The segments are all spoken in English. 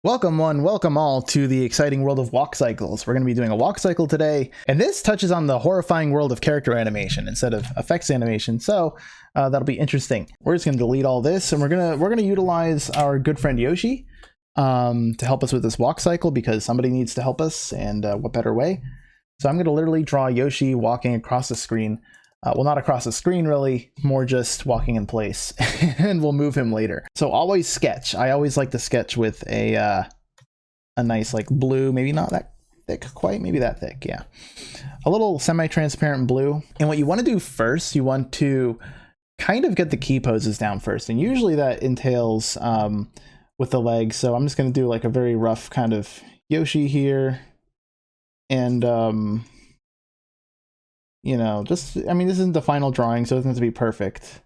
Welcome all to the exciting world of walk cycles. We're going to be doing a walk cycle today, and this touches on the horrifying world of character animation instead of effects animation, so that'll be interesting. We're just going to delete all this, and we're gonna utilize our good friend Yoshi to help us with this walk cycle, because somebody needs to help us, and what better way? So I'm going to literally draw Yoshi walking across the screen. Well, not across the screen, really, more just walking in place, and we'll move him later. So always sketch. I always like to sketch with a nice, like, blue, maybe not that thick quite, maybe that thick, yeah. A little semi-transparent blue. And what you want to do first, you want to kind of get the key poses down first, and usually that entails with the legs. So I'm just going to do like a very rough kind of Yoshi here, and you know, just, I mean, this isn't the final drawing, so it doesn't have to be perfect.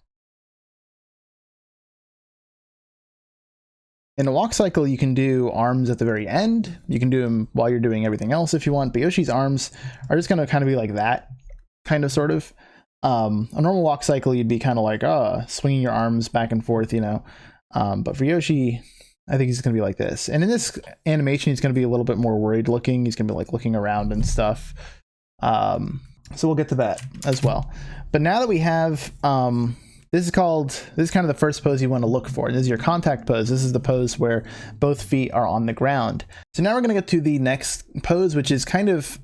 In a walk cycle, you can do arms at the very end. You can do them while you're doing everything else if you want, but Yoshi's arms are just going to kind of be like that, kind of, sort of. A normal walk cycle, you'd be kind of like, swinging your arms back and forth, you know. But for Yoshi, I think he's going to be like this. And in this animation, he's going to be a little bit more worried looking. He's going to be like looking around and stuff. So we'll get to that as well. But now that we have, this is kind of the first pose you want to look for. This is your contact pose. This is the pose where both feet are on the ground. So now we're going to get to the next pose, which is kind of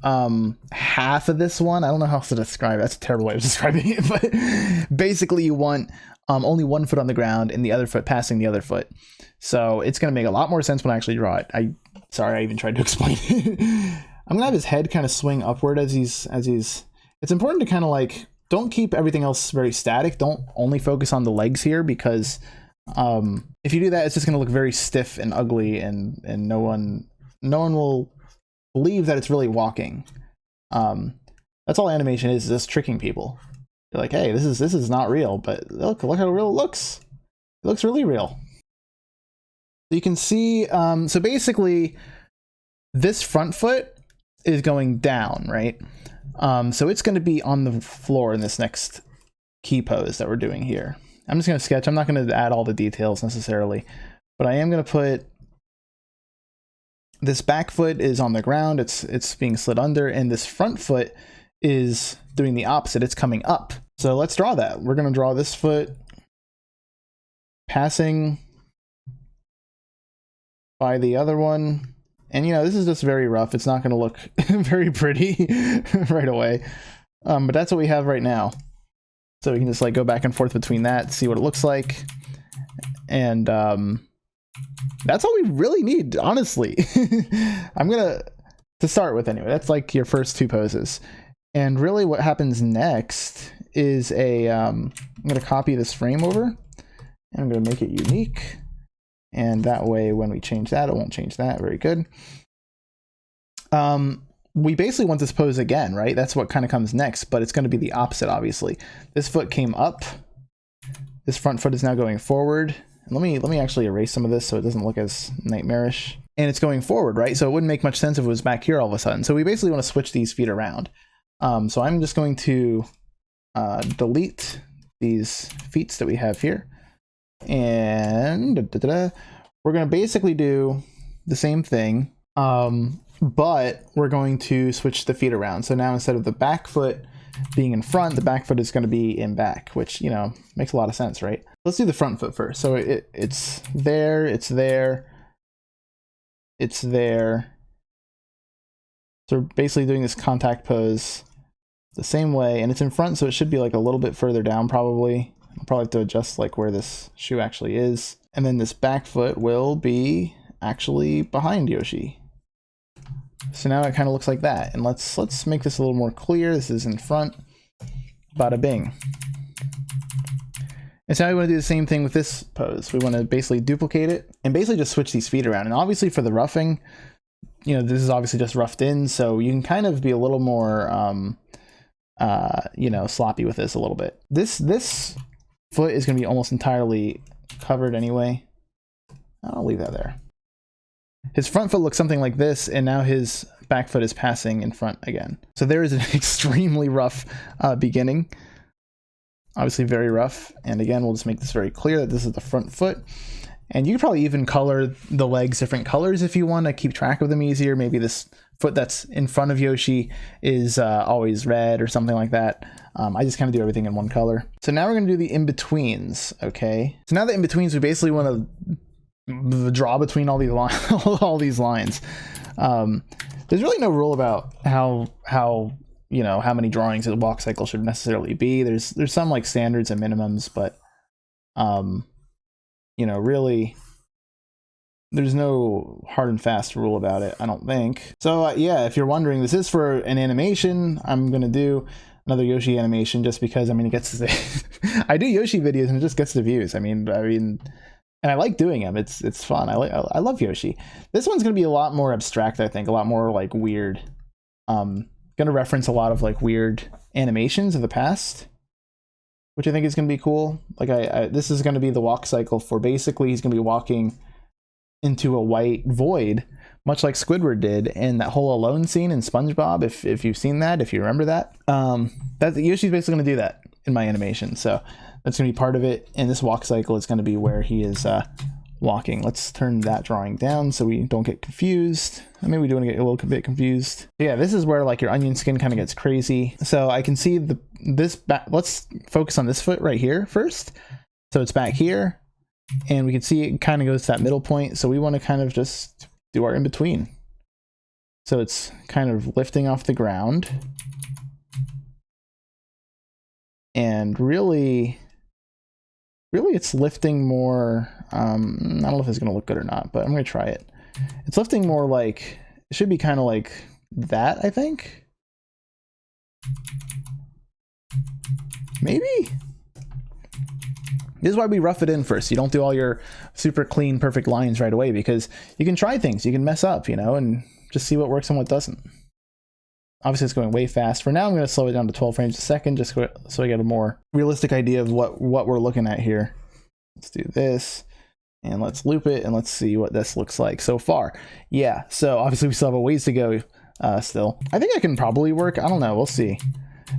half of this one. I don't know how else to describe it. That's a terrible way of describing it. But basically you want only one foot on the ground and the other foot passing the other foot. So it's going to make a lot more sense when I actually draw it. Sorry, I even tried to explain it. I'm going to have his head kind of swing upward as he's... It's important to kind of like, don't keep everything else very static. Don't only focus on the legs here, because if you do that, it's just going to look very stiff and ugly, and no one will believe that it's really walking. That's all animation is just tricking people. You're like, hey, this is not real, but look how real it looks. It looks really real. You can see, so basically this front foot is going down, right? So it's going to be on the floor in this next key pose that we're doing here. I'm just going to sketch. I'm not going to add all the details necessarily, but I am going to put this back foot is on the ground. It's being slid under, and this front foot is doing the opposite. It's coming up. So let's draw that. We're going to draw this foot passing by the other one. And, you know, this is just very rough. It's not going to look very pretty right away. But that's what we have right now. So we can just like go back and forth between that, see what it looks like. And that's all we really need, honestly. I'm going to start with anyway. That's like your first two poses. And really what happens next is I'm going to copy this frame over, and I'm going to make it unique. And that way, when we change that, it won't change that. Very good. We basically want this pose again, right? That's what kind of comes next, but it's going to be the opposite, obviously. This foot came up. This front foot is now going forward. And let me actually erase some of this so it doesn't look as nightmarish. And it's going forward, right? So it wouldn't make much sense if it was back here all of a sudden. So we basically want to switch these feet around. So I'm just going to delete these feet that we have here. And we're going to basically do the same thing, but we're going to switch the feet around. So now instead of the back foot being in front, the back foot is going to be in back, which, you know, makes a lot of sense, right? Let's do the front foot first. So it's there, it's there, it's there. So we're basically doing this contact pose the same way, and it's in front, so it should be like a little bit further down probably. I'll probably have to adjust like where this shoe actually is. And then this back foot will be actually behind Yoshi. So now it kind of looks like that. And let's make this a little more clear. This is in front. Bada bing. And so now we want to do the same thing with this pose. We want to basically duplicate it and basically just switch these feet around. And obviously for the roughing, you know, this is obviously just roughed in, so you can kind of be a little more, you know, sloppy with this a little bit. This foot is going to be almost entirely covered anyway. I'll leave that there. His front foot looks something like this, and now his back foot is passing in front again. So there is an extremely rough beginning. Obviously very rough. And again, we'll just make this very clear that this is the front foot. And you could probably even color the legs different colors if you want to keep track of them easier. Maybe this foot that's in front of Yoshi is always red or something like that. I just kind of do everything in one color. So now we're going to do the in-betweens, okay? So now the in-betweens, we basically want to draw between all these all these lines. There's really no rule about how you know, how many drawings a walk cycle should necessarily be. There's some like standards and minimums, but you know, really there's no hard and fast rule about it, I don't think. So yeah, if you're wondering, this is for an animation. I'm gonna do another Yoshi animation just because, I mean, it gets the I do Yoshi videos and it just gets the views. I mean, and I like doing them. It's fun. I love Yoshi. This one's gonna be a lot more abstract, I think, a lot more like weird. Gonna reference a lot of like weird animations of the past, which I think is gonna be cool. Like this is gonna be the walk cycle for basically he's gonna be walking into a white void, much like Squidward did in that whole alone scene in SpongeBob. If you've seen that, if you remember that, Yoshi's basically gonna do that in my animation. So that's gonna be part of it. And this walk cycle is gonna be where he is walking. Let's turn that drawing down so we don't get confused. I mean, we do want to get a little bit confused. Yeah, this is where like your onion skin kind of gets crazy. So I can see this back. Let's focus on this foot right here first. So it's back here, and we can see it kind of goes to that middle point. So we want to kind of just do our in between. So it's kind of lifting off the ground, and really it's lifting more. I don't know if it's gonna look good or not, but I'm gonna try it. It's lifting more like, it should be kind of like that, I think. Maybe. This is why we rough it in first. You don't do all your super clean, perfect lines right away, because you can try things, you can mess up, you know, and just see what works and what doesn't. Obviously it's going way fast. For now, I'm gonna slow it down to 12 frames a second, just so I get a more realistic idea of what we're looking at here. Let's do this. And let's loop it and let's see what this looks like so far. Yeah, so obviously we still have a ways to go still. I think I can probably work. I don't know. We'll see.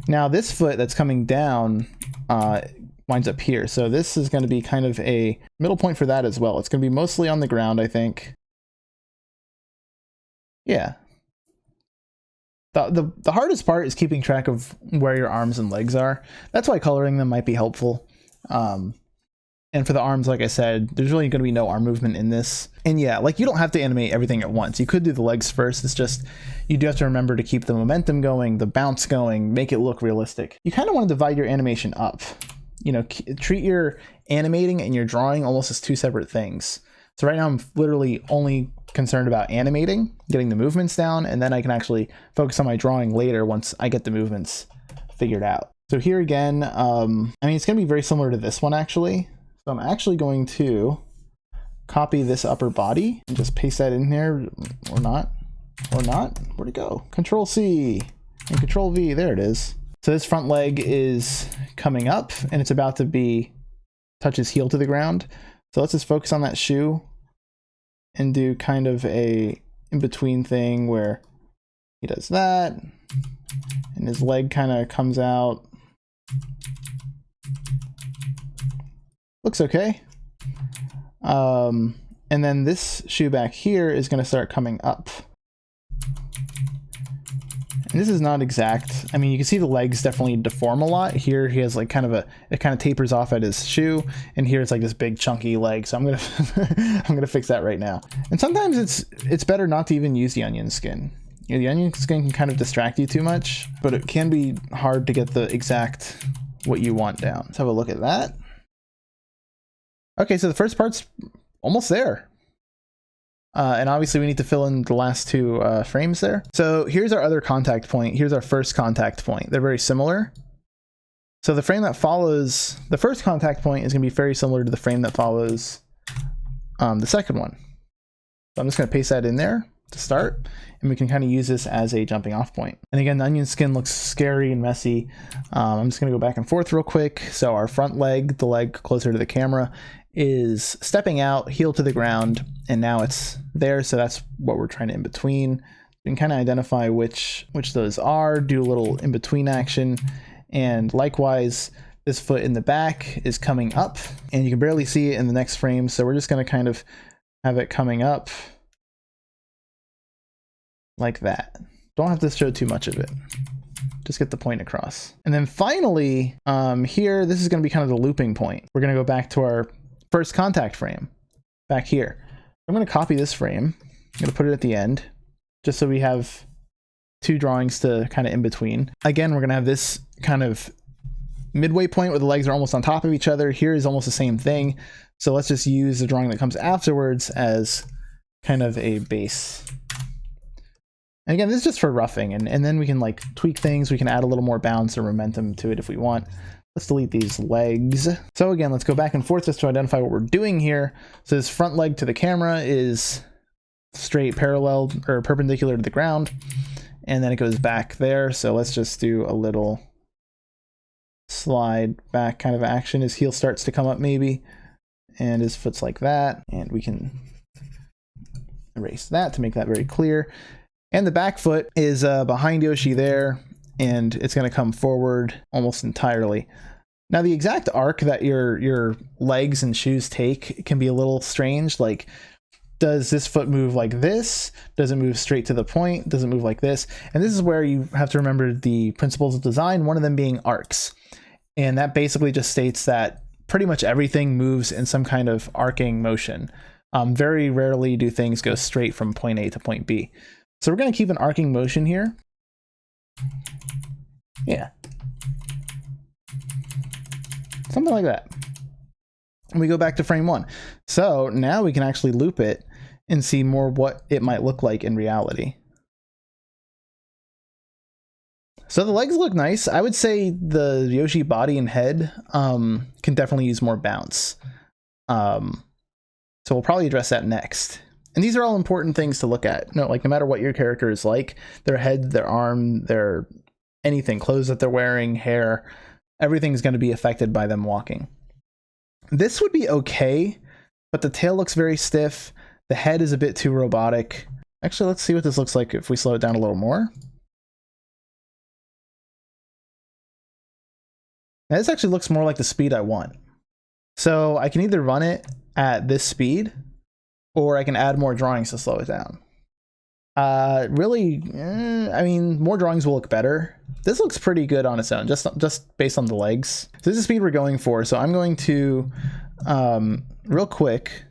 Now this foot that's coming down winds up here. So this is going to be kind of a middle point for that as well. It's going to be mostly on the ground, I think. Yeah. The hardest part is keeping track of where your arms and legs are. That's why coloring them might be helpful. And for the arms, like I said, there's really going to be no arm movement in this. And yeah, like you don't have to animate everything at once. You could do the legs first. It's just, you do have to remember to keep the momentum going, the bounce going, make it look realistic. You kind of want to divide your animation up. You know, treat your animating and your drawing almost as two separate things. So right now I'm literally only concerned about animating, getting the movements down, and then I can actually focus on my drawing later once I get the movements figured out. So here again, I mean, it's going to be very similar to this one actually. So I'm actually going to copy this upper body and just paste that in there, or not, where'd it go? Control C and Control V, there it is. So this front leg is coming up and it's about to touch his heel to the ground. So let's just focus on that shoe and do kind of a in-between thing where he does that and his leg kind of comes out. Looks okay. And then this shoe back here is going to start coming up. And this is not exact. I mean, you can see the legs definitely deform a lot. Here he has like kind of it kind of tapers off at his shoe, and here it's like this big chunky leg. So I'm gonna I'm gonna fix that right now. And sometimes it's better not to even use the onion skin. You know, the onion skin can kind of distract you too much, but it can be hard to get the exact what you want down. Let's have a look at that. Okay, so the first part's almost there. And obviously we need to fill in the last two frames there. So here's our other contact point. Here's our first contact point. They're very similar. So the frame that follows the first contact point is going to be very similar to the frame that follows the second one. So I'm just going to paste that in there to start, and we can kind of use this as a jumping off point. And again, the onion skin looks scary and messy. I'm just going to go back and forth real quick. So our front leg, the leg closer to the camera, is stepping out, heel to the ground, and now it's there. So that's what we're trying to in between. You can kind of identify which those are, do a little in between action, and likewise This foot in the back is coming up, and you can barely see it in the next frame. So we're just going to kind of have it coming up like that. Don't have to show too much of it. Just get the point across. And then finally, here, this is going to be kind of the looping point. We're going to go back to our first contact frame back here. I'm going to copy this frame. I'm going to put it at the end, just so we have two drawings to kind of in between. Again, we're going to have this kind of midway point where the legs are almost on top of each other. Here is almost the same thing. So let's just use the drawing that comes afterwards as kind of a base. And again, this is just for roughing, and then we can like tweak things. We can add a little more bounce or momentum to it if we want. Let's delete these legs. So again, let's go back and forth just to identify what we're doing here. So this front leg to the camera is straight parallel or perpendicular to the ground, and then it goes back there. So let's just do a little slide back kind of action. His heel starts to come up maybe, and his foot's like that, and we can erase that to make that very clear. And the back foot is behind Yoshi there, and it's going to come forward almost entirely. Now the exact arc that your legs and shoes take can be a little strange. Like, does this foot move like this? Does it move straight to the point? Does it move like this? And this is where you have to remember the principles of design, one of them being arcs. And that basically just states that pretty much everything moves in some kind of arcing motion. Very rarely do things go straight from point A to point B. So we're going to keep an arcing motion here. Yeah. Something like that. And we go back to frame 1. So now we can actually loop it and see more what it might look like in reality. So the legs look nice. I would say the Yoshi body and head can definitely use more bounce. So we'll probably address that next. And these are all important things to look at. No matter what your character is like, their head, their arm, their anything, clothes that they're wearing, hair, everything's going to be affected by them walking. This would be okay, but the tail looks very stiff. The head is a bit too robotic. Actually, let's see what this looks like if we slow it down a little more. Now, this actually looks more like the speed I want. So I can either run it at this speed, or I can add more drawings to slow it down. Really, I mean, more drawings will look better. This looks pretty good on its own, just based on the legs. So this is the speed we're going for. So I'm going to, real quick,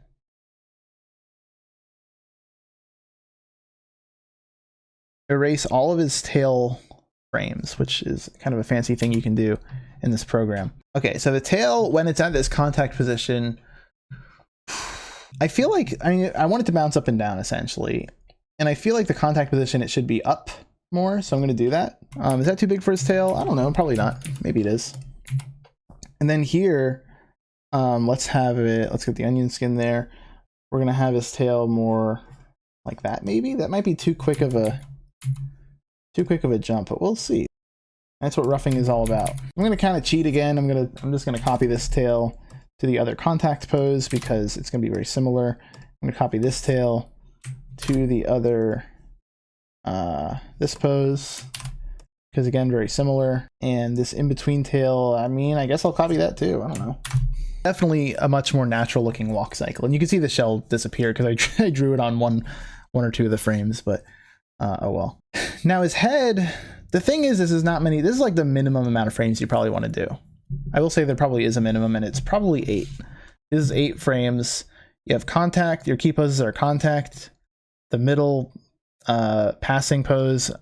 erase all of his tail frames, which is kind of a fancy thing you can do in this program. Okay, so the tail, when it's at this contact position, I feel like, I want it to bounce up and down essentially. And I feel like the contact position, it should be up more. So I'm going to do that. Is that too big for his tail? I don't know. Probably not. Maybe it is. And then here, let's have it, let's get the onion skin there. We're going to have his tail more like that. Maybe that might be too quick of a jump, but we'll see. That's what roughing is all about. I'm going to kind of cheat again. I'm just going to copy this tail to the other contact pose because it's going to be very similar. I'm going to copy this tail to the other, this pose, because again, very similar. And this in-between tail, I guess I'll copy that too. I don't know. Definitely a much more natural looking walk cycle. And you can see the shell disappear because I drew it on one or two of the frames, but oh well. Now his head, the thing is, this is like the minimum amount of frames you probably want to do. I will say there probably is a minimum, and it's probably 8. This is 8 frames. You have contact, your key poses are contact, the middle passing pose,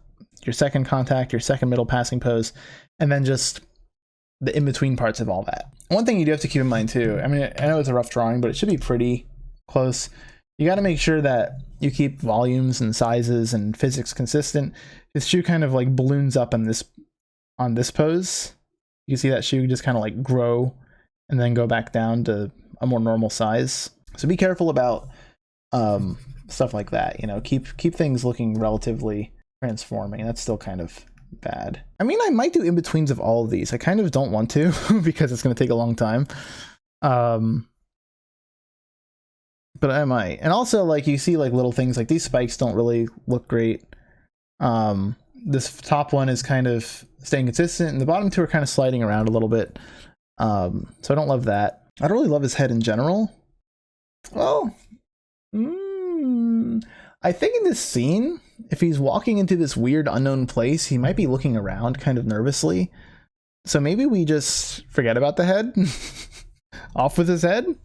your second contact, your second middle passing pose, and then just the in-between parts of all that. One thing you do have to keep in mind too, I know it's a rough drawing, but it should be pretty close. You got to make sure that you keep volumes and sizes and physics consistent. This shoe kind of like balloons up on this pose. You can see that shoe just kind of like grow and then go back down to a more normal size. So be careful about stuff like that. Keep things looking relatively transforming. That's still kind of bad. I might do in-betweens of all of these. I kind of don't want to because it's going to take a long time. But I might. And also, like, you see like little things like these spikes don't really look great. This top one is kind of staying consistent, and the bottom two are kind of sliding around a little bit. So I don't love that. I don't really love his head in general. Well, I think in this scene, if he's walking into this weird unknown place, he might be looking around kind of nervously. So maybe we just forget about the head. Off with his head. All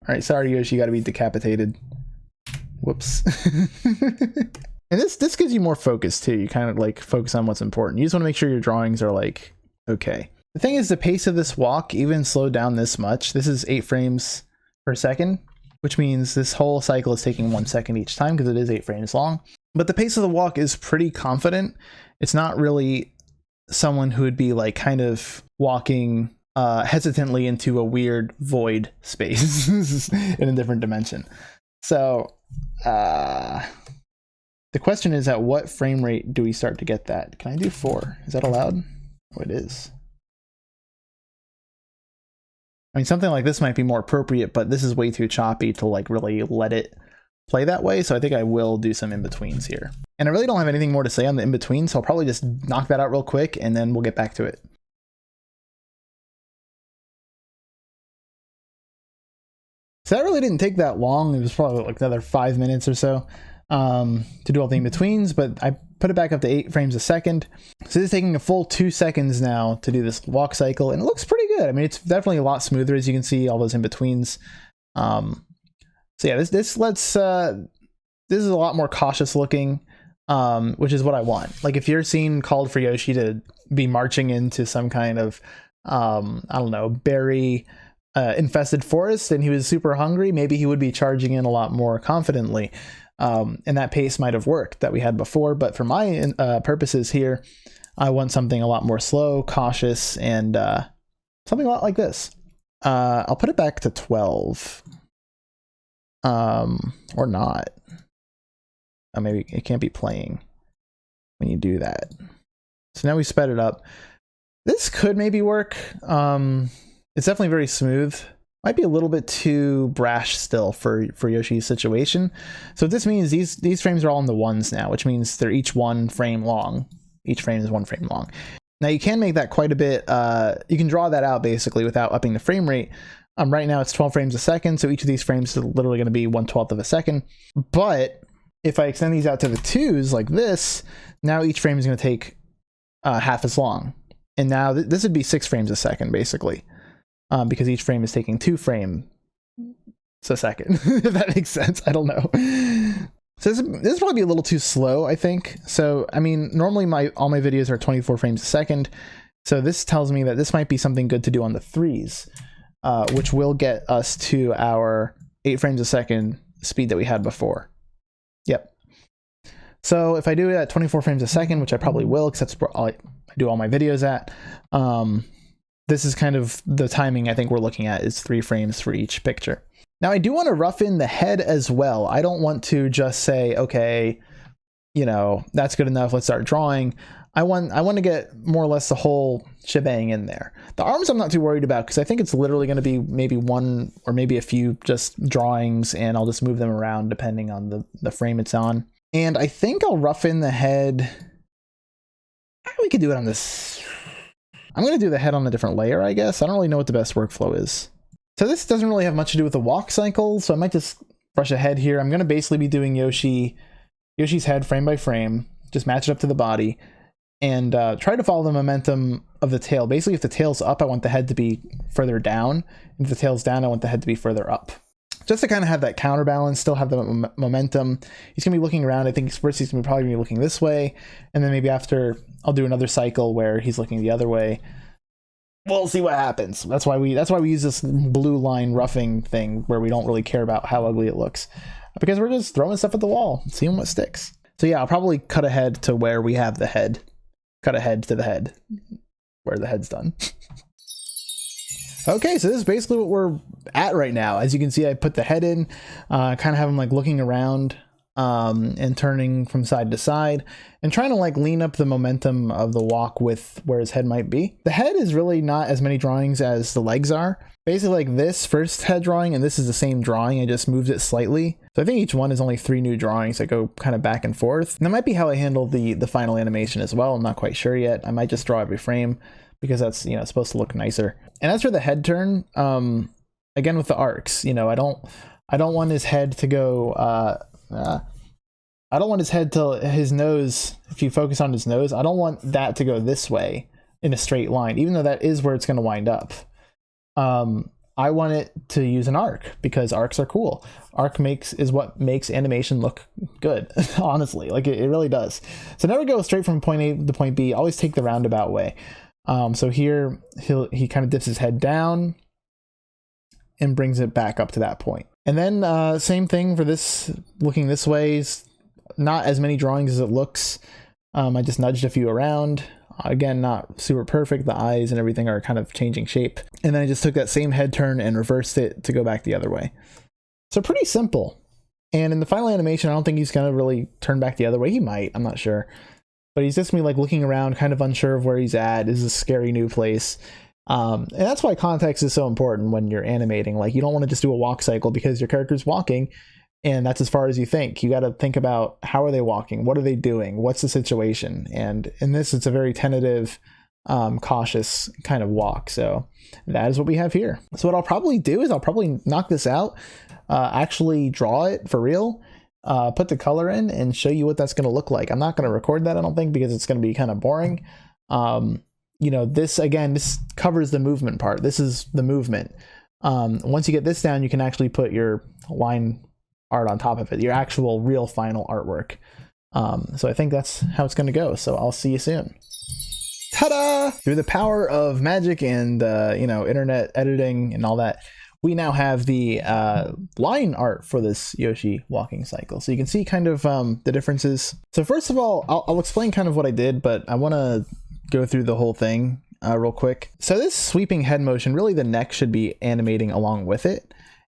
right, sorry, Yoshi, you got to be decapitated. Whoops. And this gives you more focus too. You kind of like focus on what's important. You just want to make sure your drawings are like okay. The thing is, the pace of this walk even slowed down this much. This is 8 frames per second, which means this whole cycle is taking 1 second each time because it is 8 frames long. But the pace of the walk is pretty confident. It's not really someone who would be like kind of walking hesitantly into a weird void space in a different dimension. So the question is, at what frame rate do we start to get that? Can I do 4? Is that allowed? Oh, it is. I mean, something like this might be more appropriate, but this is way too choppy to like really let it play that way. So I think I will do some in-betweens here. And I really don't have anything more to say on the in-between, so I'll probably just knock that out real quick and then we'll get back to it. So that really didn't take that long. It was probably like another 5 minutes or so to do all the in-betweens, but I put it back up to 8 frames a second. So this is taking a full 2 seconds now to do this walk cycle, and it looks pretty good. I mean, it's definitely a lot smoother, as you can see, all those in-betweens. So yeah, this is a lot more cautious looking, which is what I want. Like if your scene called for Yoshi to be marching into some kind of, I don't know, berry infested forest and he was super hungry, maybe he would be charging in a lot more confidently. And that pace might have worked that we had before, but for my purposes here, I want something a lot more slow, cautious, and something a lot like this. I'll put it back to 12. Or not. Oh, maybe it can't be playing when you do that. So now we sped it up. This could maybe work. It's definitely very smooth. Might be a little bit too brash still for Yoshi's situation. So this means these frames are all in the ones now, which means they're each 1 frame long. Each frame is 1 frame long. Now you can make that quite a bit. You can draw that out basically without upping the frame rate. Right now it's 12 frames a second, so each of these frames is literally going to be 1/12 of a second. But if I extend these out to the 2s like this, now each frame is going to take half as long. And now this would be 6 frames a second basically. Because each frame is taking 2 frames a second, if that makes sense. I don't know. So this is probably a little too slow, I think. So, I mean, normally all my videos are 24 frames a second. So this tells me that this might be something good to do on the 3s, which will get us to our 8 frames a second speed that we had before. Yep. So if I do it at 24 frames a second, which I probably will, because that's where I do all my videos at, this is kind of the timing I think we're looking at, is 3 frames for each picture. Now I do want to rough in the head as well. I don't want to just say, okay, you know, that's good enough, let's start drawing. I want to get more or less the whole shebang in there. The arms I'm not too worried about because I think it's literally going to be maybe 1 or maybe a few just drawings, and I'll just move them around depending on the frame it's on. And I think I'll rough in the head. We could do it on this. I'm going to do the head on a different layer, I guess. I don't really know what the best workflow is. So this doesn't really have much to do with the walk cycle, so I might just brush ahead here. I'm going to basically be doing Yoshi's head frame by frame, just match it up to the body, and try to follow the momentum of the tail. Basically, if the tail's up, I want the head to be further down. If the tail's down, I want the head to be further up. Just to kind of have that counterbalance, still have the momentum. He's going to be looking around. I think first he's probably going to be looking this way, and then maybe after I'll do another cycle where he's looking the other way. We'll see what happens. That's why we use this blue line roughing thing where we don't really care about how ugly it looks, because we're just throwing stuff at the wall, seeing what sticks. So yeah, I'll probably cut ahead to where we have the head. Cut ahead to the head, where the head's done. Okay, so this is basically what we're at right now. As you can see, I put the head in, kind of have him like looking around and turning from side to side and trying to like lean up the momentum of the walk with where his head might be. The head is really not as many drawings as the legs are. Basically like this first head drawing and this is the same drawing, I just moved it slightly. So I think each one is only 3 new drawings that go kind of back and forth. And that might be how I handle the final animation as well. I'm not quite sure yet. I might just draw every frame. because that's, you know, supposed to look nicer. And as for the head turn, again with the arcs, you know, I don't want his head to go, I don't want his head to his nose. If you focus on his nose, I don't want that to go this way in a straight line, even though that is where it's going to wind up. I want it to use an arc because arcs are cool. Arc is what makes animation look good, honestly. Like it really does. So never go straight from point A to point B. Always take the roundabout way. So here he kind of dips his head down and brings it back up to that point. And then same thing for this, looking this way. Is not as many drawings as it looks. I just nudged a few around. Again, not super perfect. The eyes and everything are kind of changing shape. And then I just took that same head turn and reversed it to go back the other way. So pretty simple. And in the final animation, I don't think he's going to really turn back the other way. He might, I'm not sure. But he's just me like looking around, kind of unsure of where he's at. This is a scary new place. And that's why context is so important when you're animating. Like you don't want to just do a walk cycle because your character's walking and that's as far as you think. You got to think about how are they walking? What are they doing? What's the situation? And in this, it's a very tentative, cautious kind of walk. So that is what we have here. So what I'll probably do is I'll probably knock this out, actually draw it for real, put the color in and show you what that's going to look like. I'm not going to record that, I don't think, because it's going to be kind of boring. You know, this covers the movement part. This is the movement. Once you get this down, you can actually put your line art on top of it, your actual real final artwork. So I think that's how it's going to go. So I'll see you soon. Ta-da! Through the power of magic and you know, internet editing and all that, we now have the line art for this Yoshi walking cycle. So you can see kind of the differences. So first of all, I'll explain kind of what I did, but I want to go through the whole thing real quick. So this sweeping head motion, really the neck should be animating along with it.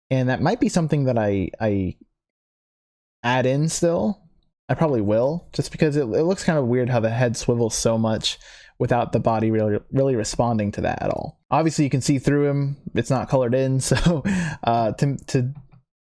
And that might be something that I add in still. I probably will, just because it looks kind of weird how the head swivels so much without the body really responding to that at all. Obviously you can see through him, it's not colored in, so to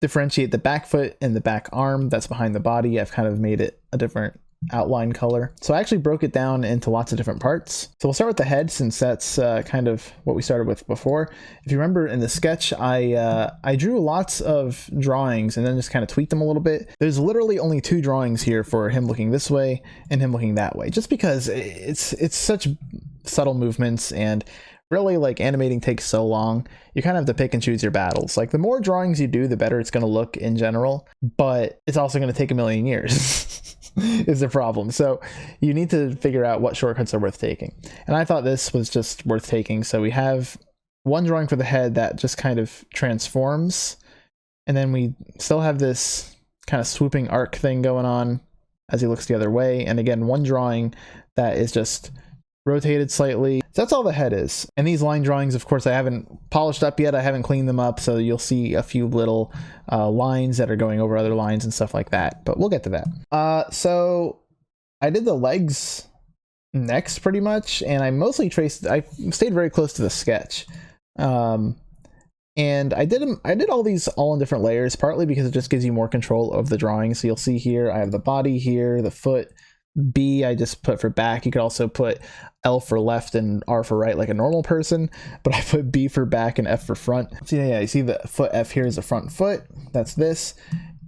differentiate the back foot and the back arm that's behind the body, I've kind of made it a different outline color. So I actually broke it down into lots of different parts. So we'll start with the head, since that's kind of what we started with before. If you remember in the sketch, I drew lots of drawings and then just kind of tweaked them a little bit. There's literally only 2 drawings here for him looking this way and him looking that way, just because it's such subtle movements, and really, like, animating takes so long. You kind of have to pick and choose your battles. Like, the more drawings you do, the better it's going to look in general, but it's also going to take a million years. Is the problem. So you need to figure out what shortcuts are worth taking. And I thought this was just worth taking. So we have one drawing for the head that just kind of transforms. And then we still have this kind of swooping arc thing going on as he looks the other way. And again, one drawing that is just rotated slightly. So that's all the head is. And these line drawings, of course, I haven't polished up yet. I haven't cleaned them up. So you'll see a few little lines that are going over other lines and stuff like that. But we'll get to that. So I did the legs next pretty much. And I mostly I stayed very close to the sketch. And I did all these all in different layers, partly because it just gives you more control of the drawing. So you'll see here, I have the body here, the foot. B I just put for back. You could also put L for left and R for right like a normal person, but I put B for back and F for front. So yeah, you see the foot F here is the front foot. That's this.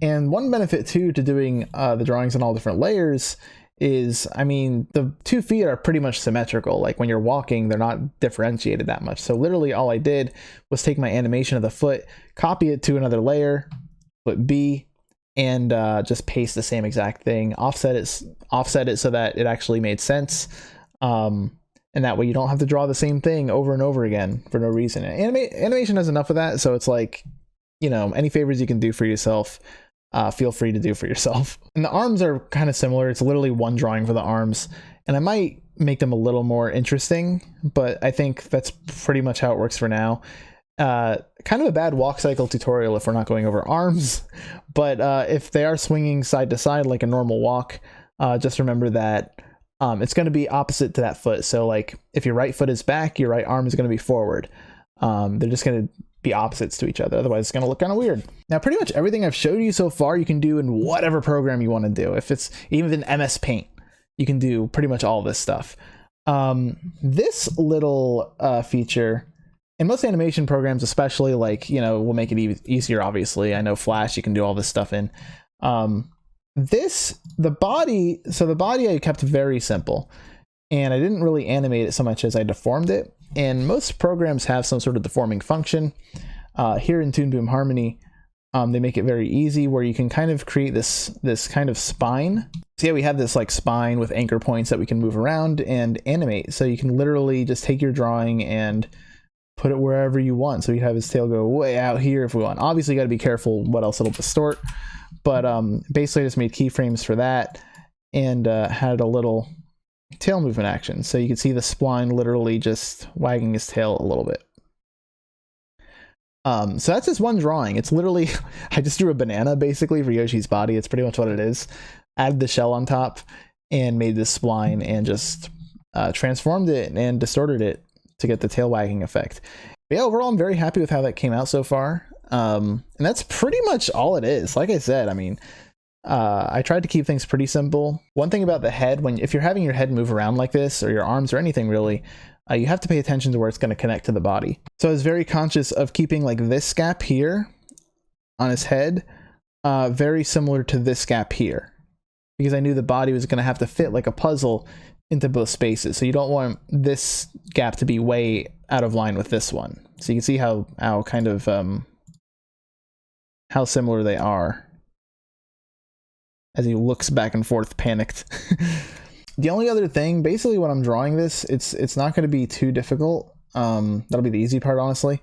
And one benefit too to doing the drawings in all different layers is, I mean, the 2 feet are pretty much symmetrical. Like when you're walking, they're not differentiated that much. So literally all I did was take my animation of the foot, copy it to another layer, put B, and just paste the same exact thing, offset it so that it actually made sense, and that way you don't have to draw the same thing over and over again for no reason. Animation has enough of that, so it's like, you know, any favors you can do for yourself, feel free to do for yourself. And the arms are kind of similar. It's literally one drawing for the arms, and I might make them a little more interesting, but I think that's pretty much how it works for now. Kind of a bad walk cycle tutorial if we're not going over arms, but if they are swinging side to side like a normal walk, just remember that it's going to be opposite to that foot. So like if your right foot is back, your right arm is going to be forward. They're just going to be opposites to each other, otherwise it's going to look kind of weird. Now pretty much everything I've showed you so far you can do in whatever program you want to do. If it's even in MS Paint, you can do pretty much all this stuff. This little Feature, in most animation programs, especially, like, you know, will make it easier, obviously. I know Flash, you can do all this stuff in. The body I kept very simple, and I didn't really animate it so much as I deformed it. And most programs have some sort of deforming function. Here in Toon Boom Harmony, they make it very easy, where you can kind of create this kind of spine. So yeah, we have this like spine with anchor points that we can move around and animate. So you can literally just take your drawing and put it wherever you want. So you have his tail go way out here if we want. Obviously, you got to be careful what else it'll distort. But basically, I just made keyframes for that and had a little tail movement action. So you can see the spline literally just wagging his tail a little bit. So that's just one drawing. It's literally, I just drew a banana basically for Yoshi's body. It's pretty much what it is. Added the shell on top and made this spline and just transformed it and distorted it to get the tail wagging effect. But yeah, overall, I'm very happy with how that came out so far. And that's pretty much all it is. Like I said, I mean, I tried to keep things pretty simple. One thing about the head, if you're having your head move around like this, or your arms or anything really, you have to pay attention to where it's going to connect to the body. So I was very conscious of keeping like this gap here on his head, very similar to this gap here, because I knew the body was going to have to fit like a puzzle into both spaces. So you don't want this gap to be way out of line with this one. So you can see how kind of how similar they are as he looks back and forth panicked. The only other thing, basically when I'm drawing this, it's not going to be too difficult. That'll be the easy part, honestly.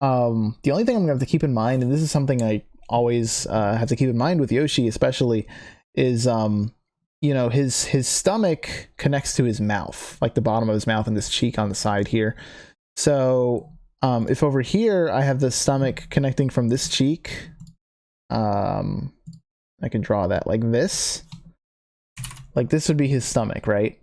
The only thing I'm going to have to keep in mind, and this is something I always have to keep in mind with Yoshi especially, is you know, his stomach connects to his mouth, like the bottom of his mouth and this cheek on the side here. So if over here I have the stomach connecting from this cheek, I can draw that like this. Like this would be his stomach, right?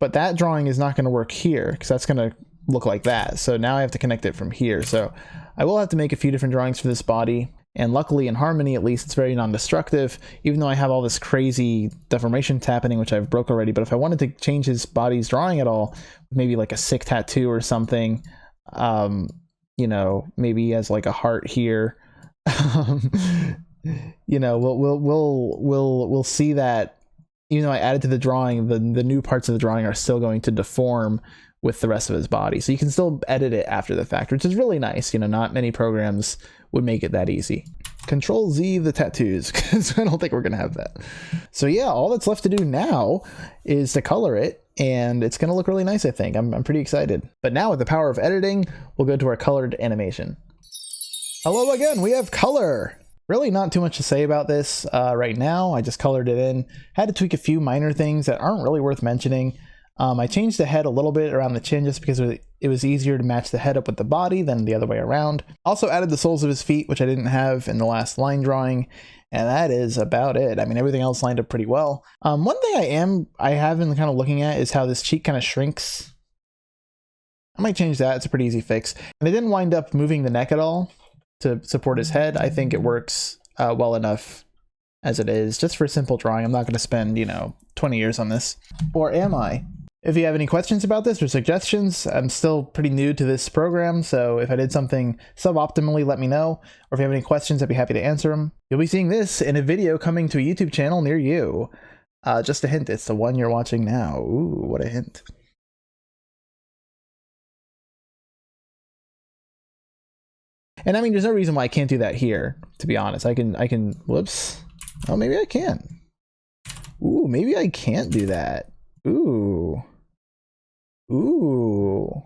But that drawing is not going to work here because that's going to look like that. So now I have to connect it from here. So I will have to make a few different drawings for this body. And luckily in Harmony, at least, it's very non-destructive, even though I have all this crazy deformations happening, which I've broke already. But if I wanted to change his body's drawing at all, maybe like a sick tattoo or something, you know, maybe he has like a heart here. You know, we'll see that. Even though I added to the drawing, the new parts of the drawing are still going to deform with the rest of his body. So you can still edit it after the fact, which is really nice. You know, not many programs would make it that easy. Control Z the tattoos, because I don't think we're going to have that. So yeah, all that's left to do now is to color it, and it's going to look really nice, I think. I'm pretty excited. But now with the power of editing, we'll go to our colored animation. Hello again, we have color. Really not too much to say about this right now. I just colored it in. Had to tweak a few minor things that aren't really worth mentioning. I changed the head a little bit around the chin just because it was easier to match the head up with the body than the other way around. Also added the soles of his feet, which I didn't have in the last line drawing. And that is about it. I mean, everything else lined up pretty well. One thing I have been kind of looking at is how this cheek kind of shrinks. I might change that. It's a pretty easy fix. And I didn't wind up moving the neck at all to support his head. I think it works well enough as it is, just for a simple drawing. I'm not going to spend, you know, 20 years on this. Or am I? If you have any questions about this or suggestions, I'm still pretty new to this program, so if I did something suboptimally, let me know. Or if you have any questions, I'd be happy to answer them. You'll be seeing this in a video coming to a YouTube channel near you. Just a hint, it's the one you're watching now. Ooh, what a hint. And I mean, there's no reason why I can't do that here, to be honest. I can, whoops. Oh, maybe I can. Ooh, maybe I can't do that. Ooh. Ooh.